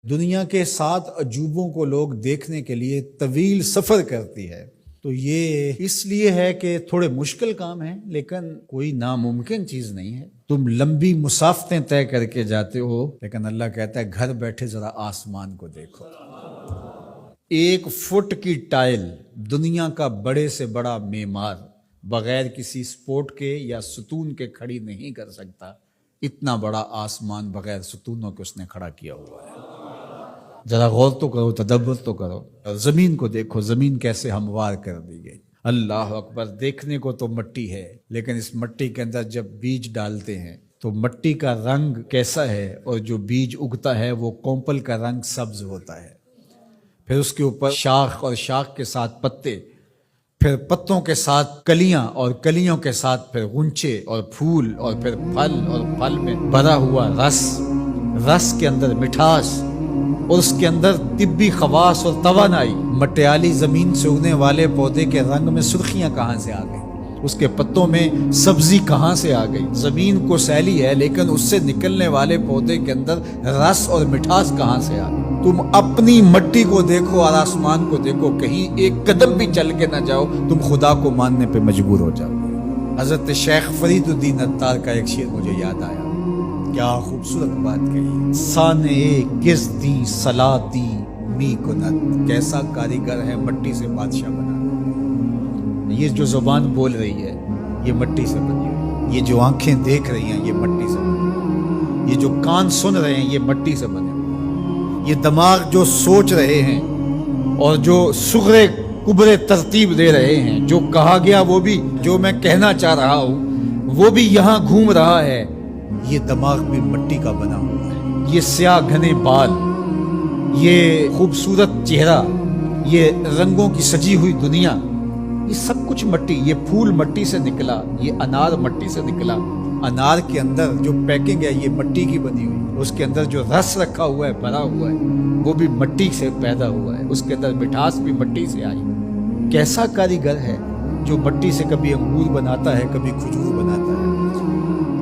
دنیا کے 7 عجوبوں کو لوگ دیکھنے کے لیے طویل سفر کرتی ہے، تو یہ اس لیے ہے کہ تھوڑے مشکل کام ہیں، لیکن کوئی ناممکن چیز نہیں ہے۔ تم لمبی مسافتیں طے کر کے جاتے ہو، لیکن اللہ کہتا ہے گھر بیٹھے ذرا آسمان کو دیکھو۔ 1 فٹ کی ٹائل دنیا کا بڑے سے بڑا معمار بغیر کسی سپورٹ کے یا ستون کے کھڑی نہیں کر سکتا۔ اتنا بڑا آسمان بغیر ستونوں کے اس نے کھڑا کیا ہوا ہے۔ ذرا غور تو کرو، تدبر تو کرو، اور زمین کو دیکھو، زمین کیسے ہموار کر دی گئی۔ اللہ اکبر، دیکھنے کو تو مٹی ہے، لیکن اس مٹی کے اندر جب بیج ڈالتے ہیں تو مٹی کا رنگ کیسا ہے، اور جو بیج اگتا ہے وہ کونپل کا رنگ سبز ہوتا ہے۔ پھر اس کے اوپر شاخ، اور شاخ کے ساتھ پتے، پھر پتوں کے ساتھ کلیاں، اور کلیوں کے ساتھ پھر غنچے اور پھول، اور پھر پھل، اور پھل میں بھرا ہوا رس، رس کے اندر مٹھاس، اور اس کے اندر طبی خواص اور توانائی۔ مٹیالی زمین سے اگنے والے پودے کے رنگ میں سرخیاں کہاں سے آ گئی، اس کے پتوں میں سبزی کہاں سے آ گئی؟ زمین کو سیلی ہے، لیکن اس سے نکلنے والے پودے کے اندر رس اور مٹھاس کہاں سے آ گئی؟ تم اپنی مٹی کو دیکھو اور آسمان کو دیکھو، کہیں ایک قدم بھی چل کے نہ جاؤ، تم خدا کو ماننے پہ مجبور ہو جاؤ۔ حضرت شیخ فرید الدین عطار کا ایک شعر مجھے یاد آیا، کیا خوبصورت بات کہی۔ سانے کس دی سلاتی می کنت، کیسا کاریگر ہے مٹی سے بادشاہ بنا۔ یہ جو زبان بول رہی ہے یہ مٹی سے بنی ہوئی، یہ جو آنکھیں دیکھ رہی ہیں یہ مٹی سے بنی ہوئی، یہ جو کان سن رہے ہیں یہ مٹی سے بنے ہوئے، یہ دماغ جو سوچ رہے ہیں اور جو صغرے کبرے ترتیب دے رہے ہیں، جو کہا گیا وہ بھی، جو میں کہنا چاہ رہا ہوں وہ بھی یہاں گھوم رہا ہے، یہ دماغ بھی مٹی کا بنا ہوا ہے۔ یہ سیاہ گھنے بال، یہ خوبصورت چہرہ، یہ رنگوں کی سجی ہوئی دنیا، یہ سب کچھ مٹی۔ یہ پھول مٹی سے نکلا، یہ انار مٹی سے نکلا۔ انار کے اندر جو پیکنگ ہے یہ مٹی کی بنی ہوئی، اس کے اندر جو رس رکھا ہوا ہے، بھرا ہوا ہے، وہ بھی مٹی سے پیدا ہوا ہے، اس کے اندر مٹھاس بھی مٹی سے آئی۔ کیسا کاریگر ہے جو مٹی سے کبھی انگور بناتا ہے، کبھی کھجور بناتا ہے،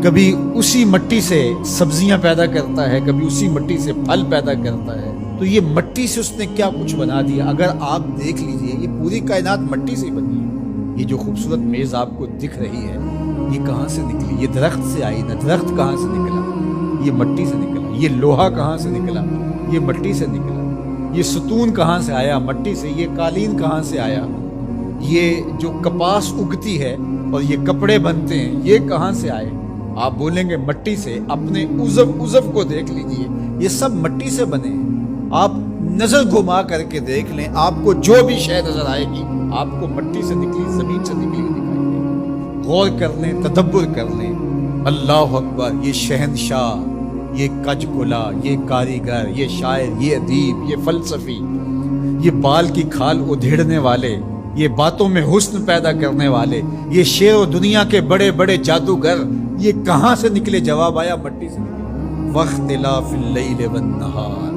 کبھی اسی مٹی سے سبزیاں پیدا کرتا ہے، کبھی اسی مٹی سے پھل پیدا کرتا ہے۔ تو یہ مٹی سے اس نے کیا کچھ بنا دیا۔ اگر آپ دیکھ لیجئے یہ پوری کائنات مٹی سے بنی ہے۔ یہ جو خوبصورت میز آپ کو دکھ رہی ہے یہ کہاں سے نکلی؟ یہ درخت سے آئی نا، درخت کہاں سے نکلا؟ یہ مٹی سے نکلا۔ یہ لوہا کہاں سے نکلا؟ یہ مٹی سے نکلا۔ یہ ستون کہاں سے آیا؟ مٹی سے۔ یہ قالین کہاں سے آیا؟ یہ جو کپاس اگتی ہے اور یہ کپڑے بنتے ہیں یہ کہاں سے آئے؟ آپ بولیں گے مٹی سے۔ اپنے عزو کو دیکھ لیجئے، یہ سب مٹی سے بنے ہیں۔ آپ نظر گھما کر کے دیکھ لیں، آپ کو جو بھی شے نظر آئے گی آپ کو مٹی سے نکلی، زمین سے نکلی ہوئی دکھائی دے گی۔ غور کر لیں، تدبر کر لیں۔ اللہ اکبر، یہ شہنشاہ، یہ کج کلا، یہ کاریگر، یہ شاعر، یہ ادیب، یہ فلسفی، یہ بال کی کھال ادھیڑنے والے، یہ باتوں میں حسن پیدا کرنے والے، یہ شعر و دنیا کے بڑے بڑے جادوگر، یہ کہاں سے نکلے؟ جواب آیا مٹی سے نکلے۔ واختلاف اللیل والنہار،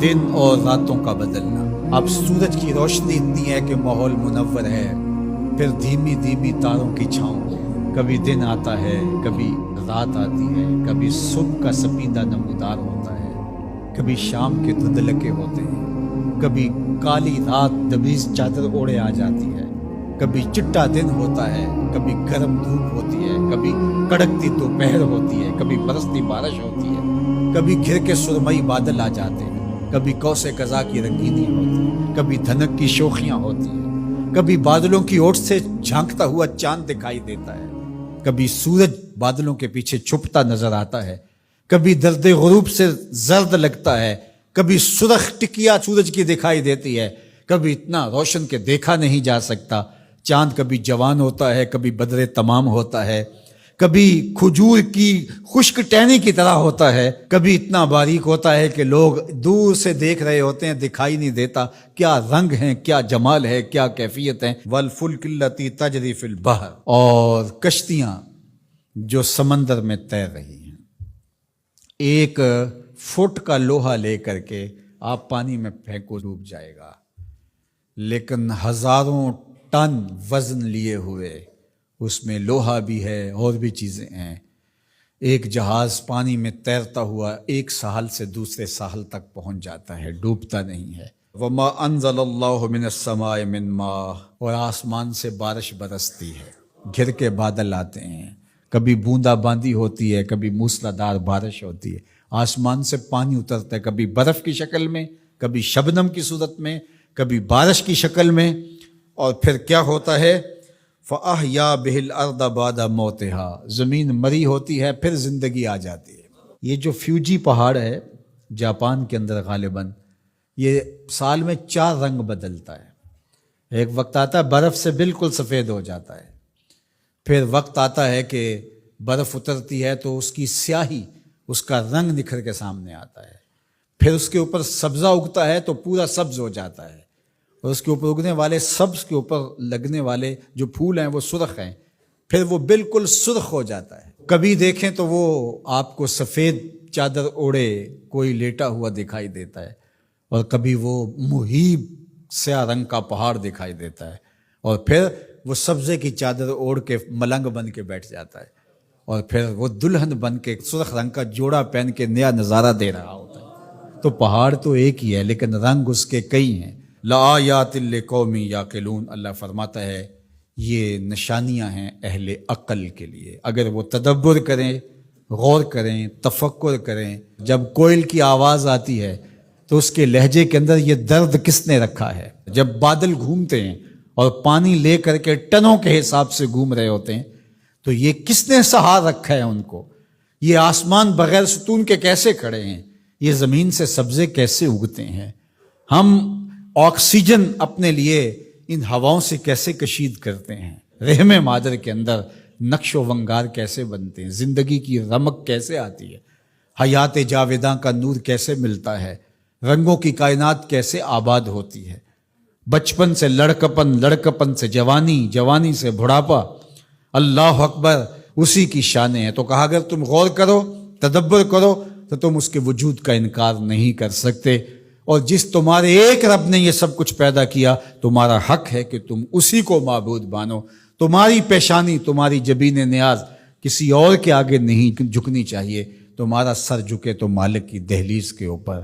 دن اور راتوں کا بدلنا۔ اب سورج کی روشنی اتنی ہے کہ ماحول منور ہے، پھر دھیمی دھیمی تاروں کی چھاؤں، کبھی دن آتا ہے، کبھی رات آتی ہے، کبھی صبح کا سپیدہ نمودار ہوتا ہے، کبھی شام کے دھندلکے ہوتے ہیں، کبھی کالی رات دبیز چادر اوڑے آ جاتی ہے، کبھی چٹا دن ہوتا ہے، کبھی گرم دھوپ ہوتی ہے، کبھی کڑکتی دوپہر ہوتی ہے، کبھی برستی بارش ہوتی ہے، کبھی گھر کے سرمئی بادل آ جاتے ہیں، کبھی کوسے قضا کی رنگینی ہوتی ہے، کبھی دھنک کی شوخیاں ہوتی ہیں، کبھی بادلوں کی اوٹ سے جھانکتا ہوا چاند دکھائی دیتا ہے، کبھی سورج بادلوں کے پیچھے چھپتا نظر آتا ہے، کبھی درد غروب سے زرد لگتا ہے، کبھی سرخ ٹکیا سورج کی دکھائی دیتی ہے، کبھی اتنا روشن کہ دیکھا نہیں جا سکتا۔ چاند کبھی جوان ہوتا ہے، کبھی بدر تمام ہوتا ہے، کبھی کھجور کی خشک ٹہنی کی طرح ہوتا ہے، کبھی اتنا باریک ہوتا ہے کہ لوگ دور سے دیکھ رہے ہوتے ہیں، دکھائی نہیں دیتا۔ کیا رنگ ہیں، کیا جمال ہے، کیا کیفیت ہے۔ والفلک التی تجری فی البحر، اور کشتیاں جو سمندر میں تیر رہی ہیں۔ 1 فٹ کا لوہا لے کر کے آپ پانی میں پھینکو ڈوب جائے گا، لیکن ہزاروں ٹن وزن لیے ہوئے اس میں لوہا بھی ہے اور بھی چیزیں ہیں، ایک جہاز پانی میں تیرتا ہوا ایک ساحل سے دوسرے ساحل تک پہنچ جاتا ہے، ڈوبتا نہیں ہے۔ وما انزل اللہ من السماء من ماء، اور آسمان سے بارش برستی ہے، گھر کے بادل آتے ہیں، کبھی بوندا باندی ہوتی ہے، کبھی موسلادھار بارش ہوتی ہے، آسمان سے پانی اترتا ہے، کبھی برف کی شکل میں، کبھی شبنم کی صورت میں، کبھی بارش کی شکل میں، اور پھر کیا ہوتا ہے؟ فَأَحْيَا بِهِ الْأَرْضَ بَعْدَ مَوْتِهَا، زمین مری ہوتی ہے پھر زندگی آ جاتی ہے۔ یہ جو فیوجی پہاڑ ہے جاپان کے اندر غالباً، یہ سال میں 4 رنگ بدلتا ہے۔ ایک وقت آتا ہے برف سے بالکل سفید ہو جاتا ہے، پھر وقت آتا ہے کہ برف اترتی ہے تو اس کی سیاہی، اس کا رنگ نکھر کے سامنے آتا ہے، پھر اس کے اوپر سبزہ اگتا ہے تو پورا سبز ہو جاتا ہے، اور اس کے اوپر اگنے والے سبز کے اوپر لگنے والے جو پھول ہیں وہ سرخ ہیں، پھر وہ بالکل سرخ ہو جاتا ہے۔ کبھی دیکھیں تو وہ آپ کو سفید چادر اوڑے کوئی لیٹا ہوا دکھائی دیتا ہے، اور کبھی وہ مہیب سیاہ رنگ کا پہاڑ دکھائی دیتا ہے، اور پھر وہ سبزے کی چادر اوڑھ کے ملنگ بن کے بیٹھ جاتا ہے، اور پھر وہ دلہن بن کے سرخ رنگ کا جوڑا پہن کے نیا نظارہ دے رہا ہوتا ہے۔ تو پہاڑ تو ایک ہی ہے لیکن رنگ اس کے کئی ہیں۔ لآیات لقوم یعقلون، اللہ فرماتا ہے یہ نشانیاں ہیں اہل عقل کے لیے، اگر وہ تدبر کریں، غور کریں، تفکر کریں۔ جب کوئل کی آواز آتی ہے تو اس کے لہجے کے اندر یہ درد کس نے رکھا ہے؟ جب بادل گھومتے ہیں اور پانی لے کر کے ٹنوں کے حساب سے گھوم رہے ہوتے ہیں تو یہ کس نے سہار رکھا ہے ان کو؟ یہ آسمان بغیر ستون کے کیسے کھڑے ہیں؟ یہ زمین سے سبزے کیسے اگتے ہیں؟ ہم آکسیجن اپنے لیے ان ہواؤں سے کیسے کشید کرتے ہیں؟ رحم مادر کے اندر نقش و ونگار کیسے بنتے ہیں؟ زندگی کی رمق کیسے آتی ہے؟ حیات جاویداں کا نور کیسے ملتا ہے؟ رنگوں کی کائنات کیسے آباد ہوتی ہے؟ بچپن سے لڑکپن، لڑکپن سے جوانی، جوانی سے بڑھاپا، اللہ اکبر، اسی کی شانیں ہیں۔ تو کہا اگر تم غور کرو، تدبر کرو تو تم اس کے وجود کا انکار نہیں کر سکتے، اور جس تمہارے ایک رب نے یہ سب کچھ پیدا کیا، تمہارا حق ہے کہ تم اسی کو معبود مانو۔ تمہاری پیشانی، تمہاری جبین نیاز کسی اور کے آگے نہیں جھکنی چاہیے، تمہارا سر جھکے تو مالک کی دہلیز کے اوپر۔